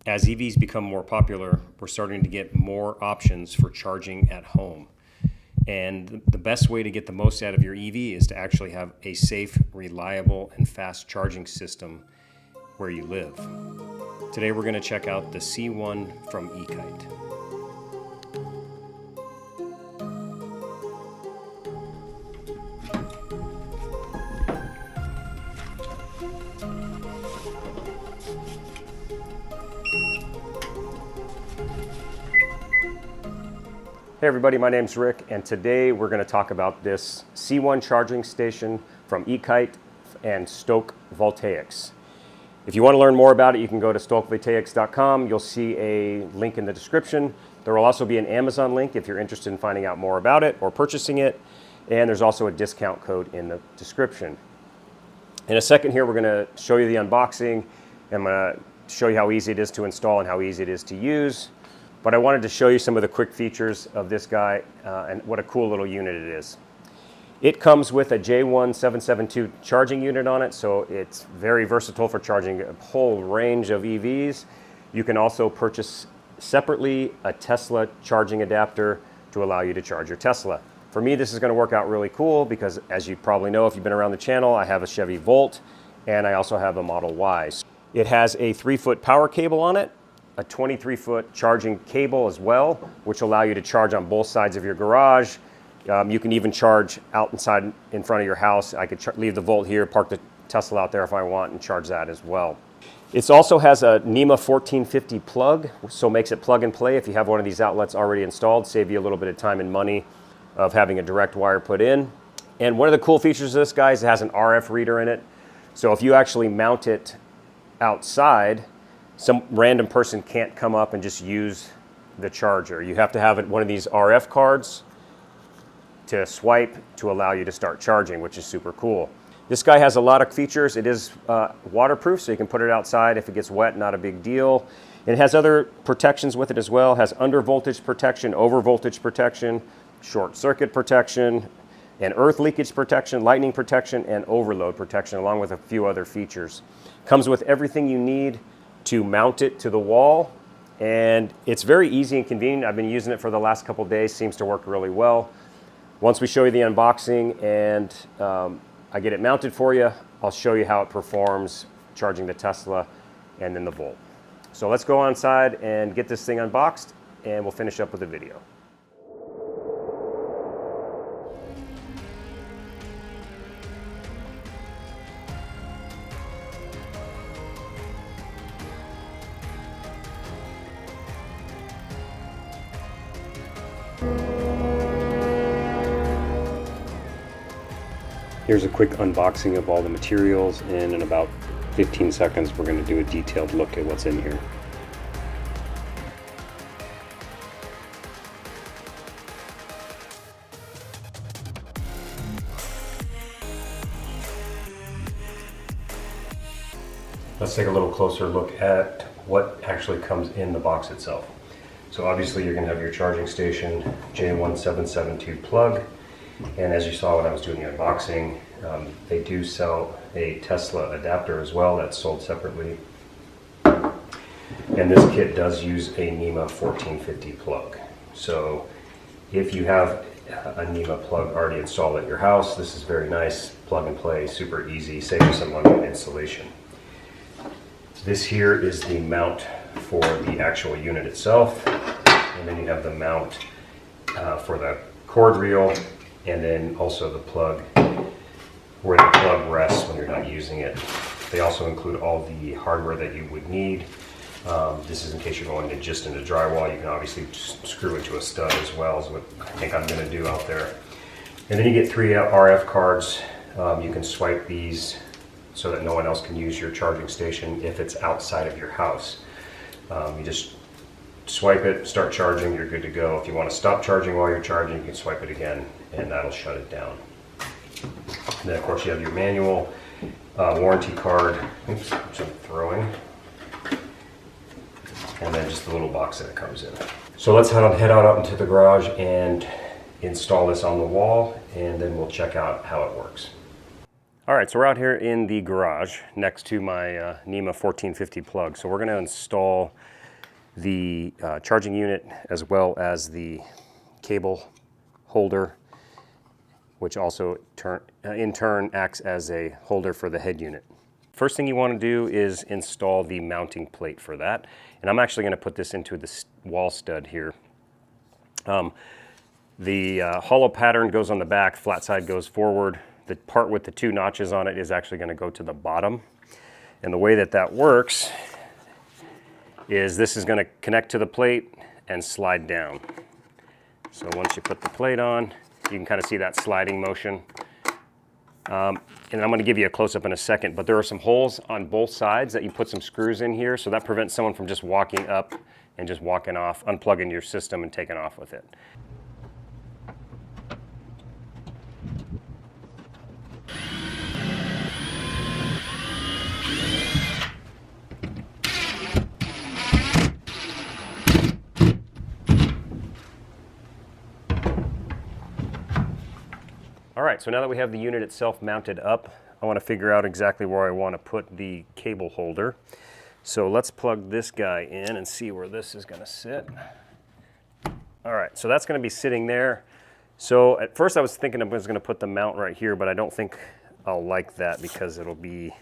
As EVs become more popular, we're starting to get more options for charging at home. And the best way to get the most out of your EV is to actually have a safe, reliable, and fast charging system where you live. Today we're going to check out the C1 from E-KITE. Hey everybody, my name's Rick, and today we're going to talk about this C1 charging station from E-KITE and Stoke VOLTAICS. If you want to learn more about it, you can go to stokevoltaics.com. You'll see a link in the description. There will also be an Amazon link if you're interested in finding out more about it or purchasing it. And there's also a discount code in the description. In a second here, we're going to show you the unboxing. I'm going to show you how easy it is to install and how easy it is to use. But I wanted to show you some of the quick features of this guy and what a cool little unit it is. It comes with a J1772 charging unit on it, so it's very versatile for charging a whole range of EVs. You can also purchase separately a Tesla charging adapter to allow you to charge your Tesla. For me, this is going to work out really cool because, as you probably know if you've been around the channel, I have a Chevy Volt and I also have a Model Y. It has a 3-foot power cable on it, a 23-foot charging cable as well, which allow you to charge on both sides of your garage. You can even charge out inside in front of your house. I could leave the Volt here, park the Tesla out there if I want, and charge that as well. It also has a Nemo 1450 plug, so makes it plug and play. If you have one of these outlets already installed, save you a little bit of time and money of having a direct wire put in. And one of the cool features of this, guys, it has an RF reader in it. So if you actually mount it outside, some random person can't come up and just use the charger. You have to have one of these RF cards to swipe to allow you to start charging, which is super cool. This guy has a lot of features. It is waterproof, so you can put it outside if it gets wet, not a big deal. And it has other protections with it as well. It has under voltage protection, over voltage protection, short circuit protection, and earth leakage protection, lightning protection, and overload protection, along with a few other features. Comes with everything you need to mount it to the wall, and it's very easy and convenient. I've been using it for the last couple days, seems to work really well. Once we show you the unboxing and I get it mounted for you, I'll show you how it performs charging the Tesla and then the Volt. So let's go inside and get this thing unboxed, and we'll finish up with the video. Here's a quick unboxing of all the materials, and in about 15 seconds we're going to do a detailed look at what's in here. Let's take a little closer look at what actually comes in the box itself. So obviously you're going to have your charging station, J1772 plug. And as you saw when I was doing the unboxing, they do sell a Tesla adapter as well that's sold separately. And this kit does use a Nemo 1450 plug. So if you have a Nemo plug already installed at your house, this is very nice, plug and play, super easy, save you some money on installation. This here is the mount for the actual unit itself. And then you have the mount for the cord reel, and then also the plug where the plug rests when you're not using it. They also include all the hardware that you would need. This is in case you're going just into drywall. You can obviously just screw into a stud as well, is what I think I'm going to do out there. And then you get 3 RF cards. You can swipe these so that no one else can use your charging station if it's outside of your house. You just swipe it, start charging, you're good to go. If you want to stop charging while you're charging, you can swipe it again and that'll shut it down. And then of course you have your manual, warranty card, oops, which I'm throwing, and then just the little box that it comes in. So let's head on out into the garage and install this on the wall, and then we'll check out how it works. All right, so we're out here in the garage next to my Nemo 1450 plug. So we're going to install the charging unit as well as the cable holder, which also in turn acts as a holder for the head unit. First thing you want to do is install the mounting plate for that. And I'm actually going to put this into the wall stud here. The hollow pattern goes on the back, flat side goes forward. The part with the 2 notches on it is actually going to go to the bottom. And the way that that works is this is going to connect to the plate and slide down. So once you put the plate on, you can kind of see that sliding motion. And I'm going to give you a close-up in a second, but there are some holes on both sides that you put some screws in here, so that prevents someone from just walking up and just walking off, unplugging your system and taking off with it. All right, so now that we have the unit itself mounted up, I want to figure out exactly where I want to put the cable holder. So let's plug this guy in and see where this is going to sit. All right, so that's going to be sitting there. So at first I was thinking I was going to put the mount right here, but I don't think I'll like that because it'll be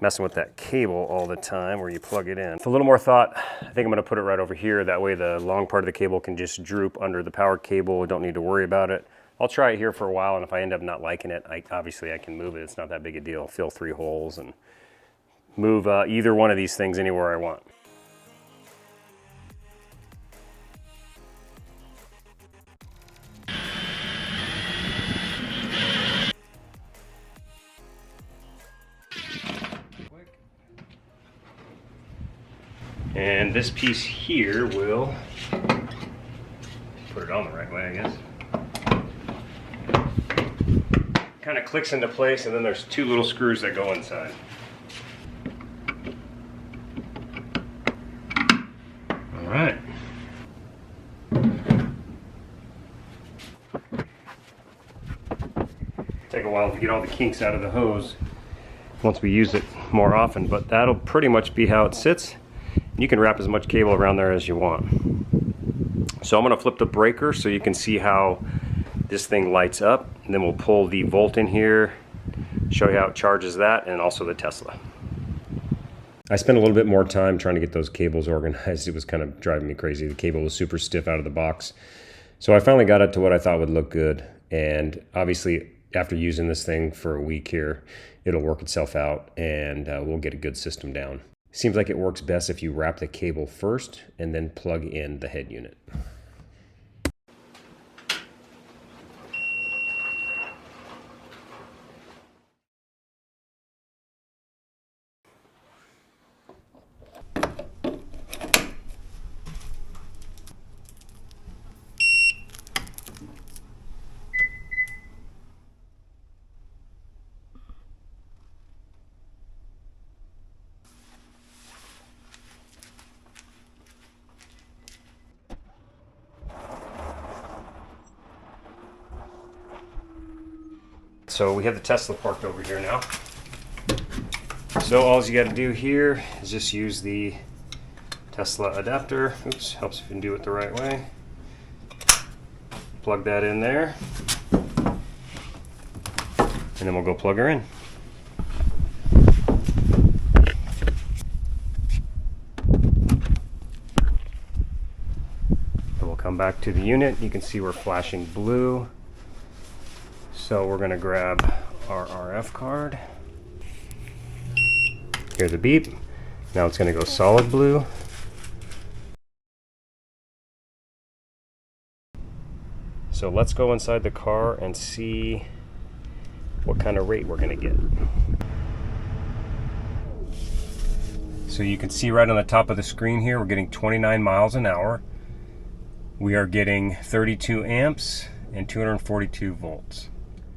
messing with that cable all the time where you plug it in. With a little more thought, I think I'm going to put it right over here. That way the long part of the cable can just droop under the power cable. I don't need to worry about it. I'll try it here for a while, and if I end up not liking it, obviously I can move it. It's not that big a deal. Fill 3 holes and move either one of these things anywhere I want. And this piece here will put it on the right way, I guess. Kind of clicks into place, and then there's 2 little screws that go inside. All right. Take a while to get all the kinks out of the hose once we use it more often, but that'll pretty much be how it sits. You can wrap as much cable around there as you want. So I'm going to flip the breaker so you can see how this thing lights up, and then we'll pull the volt in here, show you how it charges that, and also the Tesla. I spent a little bit more time trying to get those cables organized. It was kind of driving me crazy. The cable was super stiff out of the box. So I finally got it to what I thought would look good, and obviously after using this thing for a week here, it'll work itself out, and we'll get a good system down. Seems like it works best if you wrap the cable first and then plug in the head unit. So we have the Tesla parked over here now. So all you got to do here is just use the Tesla adapter. Oops, helps if you can do it the right way. Plug that in there. And then we'll go plug her in. And we'll come back to the unit. You can see we're flashing blue. So we're going to grab our RF card. Hear the beep. Now it's going to go solid blue. So let's go inside the car and see what kind of rate we're going to get. So you can see right on the top of the screen here, we're getting 29 miles an hour. We are getting 32 amps and 242 volts.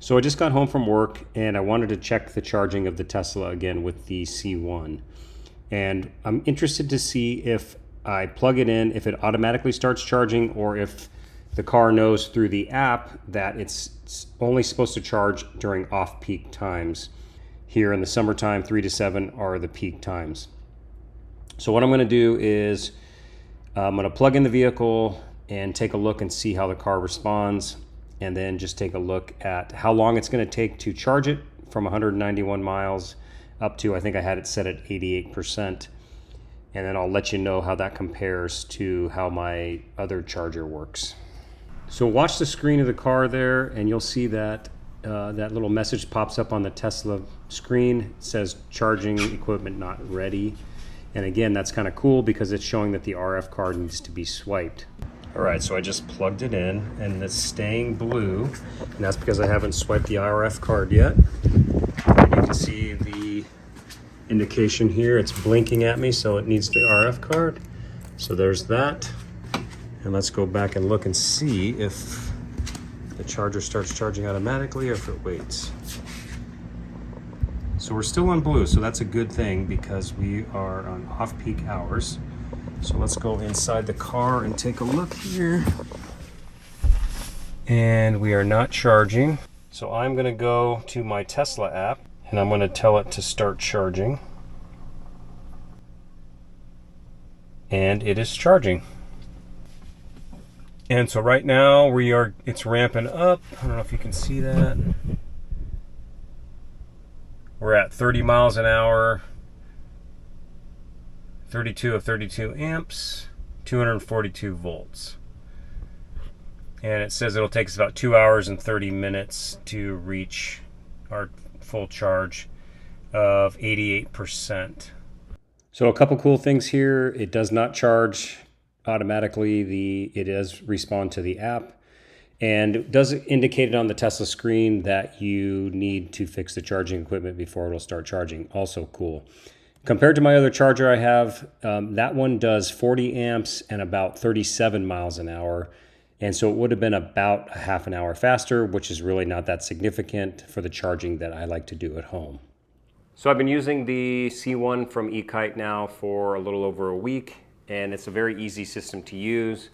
So I just got home from work and I wanted to check the charging of the Tesla again with the C1. And I'm interested to see if I plug it in, if it automatically starts charging, or if the car knows through the app that it's only supposed to charge during off-peak times. Here in the summertime, 3 to 7 are the peak times. So what I'm going to do is I'm going to plug in the vehicle and take a look and see how the car responds, and then just take a look at how long it's going to take to charge it from 191 miles up to, I think I had it set at 88%. And then I'll let you know how that compares to how my other charger works. So watch the screen of the car there, and you'll see that that little message pops up on the Tesla screen. It says charging equipment not ready. And again, that's kind of cool because it's showing that the RF card needs to be swiped. All right, so I just plugged it in and it's staying blue. And that's because I haven't swiped the RF card yet. And you can see the indication here, it's blinking at me, so it needs the RF card. So there's that. And let's go back and look and see if the charger starts charging automatically or if it waits. So we're still on blue, so that's a good thing because we are on off-peak hours. So let's go inside the car and take a look here. And we are not charging. So I'm gonna go to my Tesla app and I'm gonna tell it to start charging. And it is charging. And so right now it's ramping up. I don't know if you can see that. We're at 30 miles an hour, 32 of 32 amps, 242 volts. And it says it'll take us about 2 hours and 30 minutes to reach our full charge of 88%. So a couple cool things here. It does not charge automatically. It does respond to the app. And it does indicate it on the Tesla screen that you need to fix the charging equipment before it'll start charging. Also cool. Compared to my other charger I have, that one does 40 amps and about 37 miles an hour. And so it would have been about a half an hour faster, which is really not that significant for the charging that I like to do at home. So I've been using the C1 from E-KITE now for a little over a week, and it's a very easy system to use.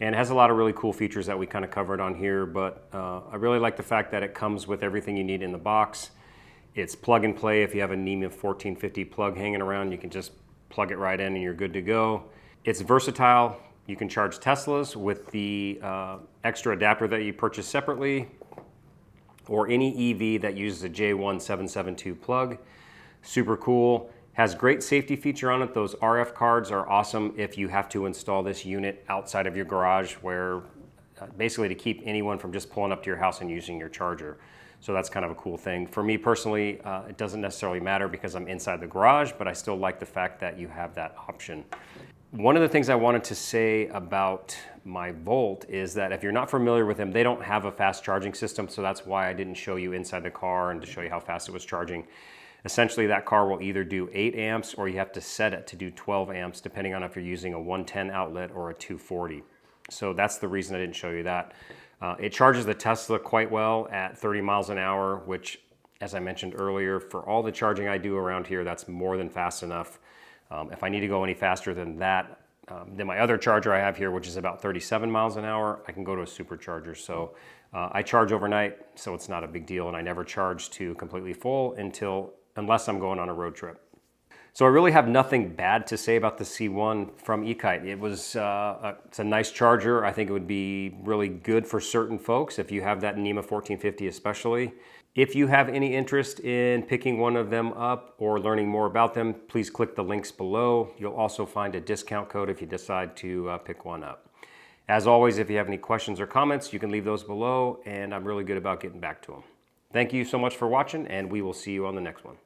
And it has a lot of really cool features that we kind of covered on here, but I really like the fact that it comes with everything you need in the box. It's plug and play. If you have a Nemo 1450 plug hanging around, you can just plug it right in and you're good to go. It's versatile. You can charge Teslas with the extra adapter that you purchase separately, or any EV that uses a J1772 plug. Super cool. Has great safety feature on it. Those RF cards are awesome if you have to install this unit outside of your garage, where basically to keep anyone from just pulling up to your house and using your charger. So that's kind of a cool thing. For me personally, it doesn't necessarily matter because I'm inside the garage, but I still like the fact that you have that option. One of the things I wanted to say about my Volt is that if you're not familiar with them, they don't have a fast charging system, so that's why I didn't show you inside the car and to show you how fast it was charging. Essentially, that car will either do 8 amps or you have to set it to do 12 amps, depending on if you're using a 110 outlet or a 240. So that's the reason I didn't show you that. It charges the Tesla quite well at 30 miles an hour, which, as I mentioned earlier, for all the charging I do around here, that's more than fast enough. If I need to go any faster than that, than my other charger I have here, which is about 37 miles an hour, I can go to a supercharger. So I charge overnight, so it's not a big deal, and I never charge to completely full unless I'm going on a road trip. So I really have nothing bad to say about the C1 from E-KITE. It's a nice charger. I think it would be really good for certain folks if you have that Nemo 1450 especially. If you have any interest in picking one of them up or learning more about them, please click the links below. You'll also find a discount code if you decide to pick one up. As always, if you have any questions or comments, you can leave those below, and I'm really good about getting back to them. Thank you so much for watching, and we will see you on the next one.